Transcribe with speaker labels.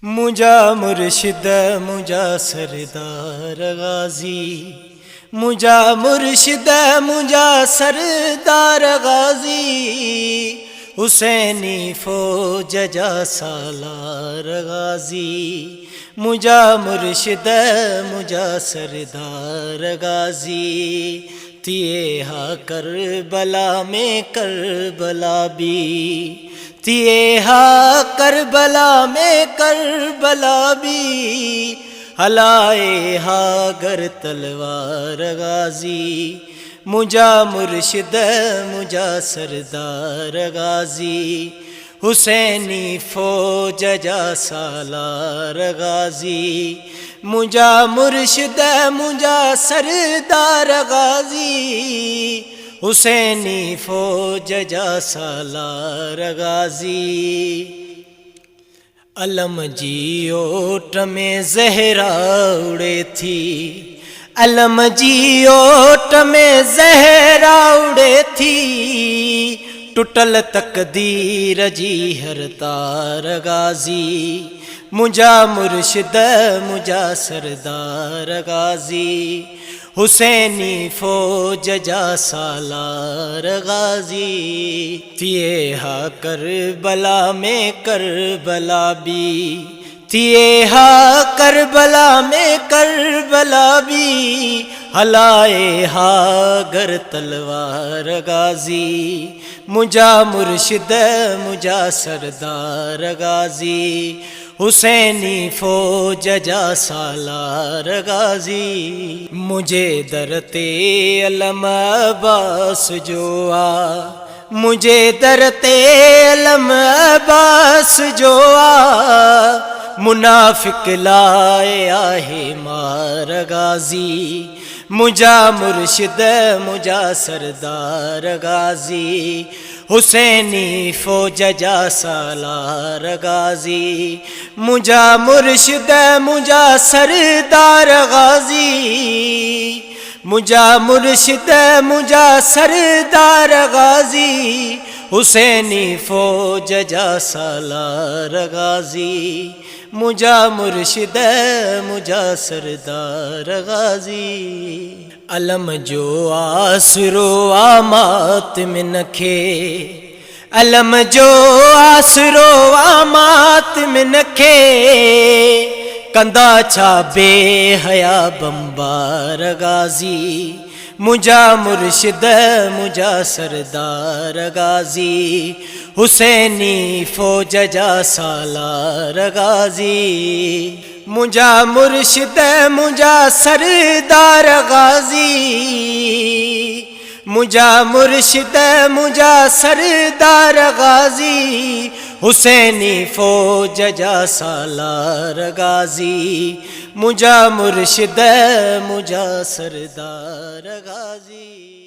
Speaker 1: मुझा मुर्शिद मुझा सरदार गाजी, मुझा मुर्शिद मुझा सरदार गाजी, हुसैनी फौज जा सालार गाजी। मुझा मुर्शिद मुझा सरदार गाजी, तिए हा करबला में करबला भी, तिए हा करबला में करबला भी, हलाए हा गर तलवार गाजी। मुझा मुर्शिद मुझा सरदार गाजी, हुसैनी फौज जा सालार गाजी। मुझा मुर्शिद मुझा सरदार गाजी, हुसैनी फौज जा सालार गाजी। अलम जी ओट में जहरा उड़े थी, अलम जी ओट में जहरा उड़े थी, टुटल तकदीर जी हर तार गाजी। मुझा मुर्शिद मुझा सरदार गाजी, हुसैनी फौज जा सालार गाजी। तिए हा करबला में करबला भी, तिए हा करबला में करबला भी, हलाए हा गर तलवार गाजी। मुझा मुर्शिद मुझा सरदार गाजी, हुसैनी फौज जा सालार गाजी। मुझे दरते अलम अब्बास जो आ, मुझे दरते अलम अब्बास जो आ, मुनाफिक लाए आहे मार गाजी। मुझा मुर्शिद मुझा सरदार गाजी, हुसैनी फौज जा सालार गाजी। मुझा मुर्शिद मुझा सरदार गाजी, मुझा मुर्शिद मुझा सरदार गाजी, हुसैनी फौज जा सालार गाजी। मुझा मुर्शिद मुझा सरदार गाजी। अलम जो आसरो आमात में नखे, अलम जो आसरो आमात में नखे, कंदा छा बेहया बम्बार गाजी। मुझा मुर्शिद मुझा सरदार गाजी, हुसैनी फौज जा सालार गाजी। मुझा मुर्शिद मुझा सरदार गाजी, मुझा मुर्शिद मुझा सरदार गाजी, हुसैनी फौज जा सालार गाजी। मुझा मुर्शिद मुझा सरदार गाजी।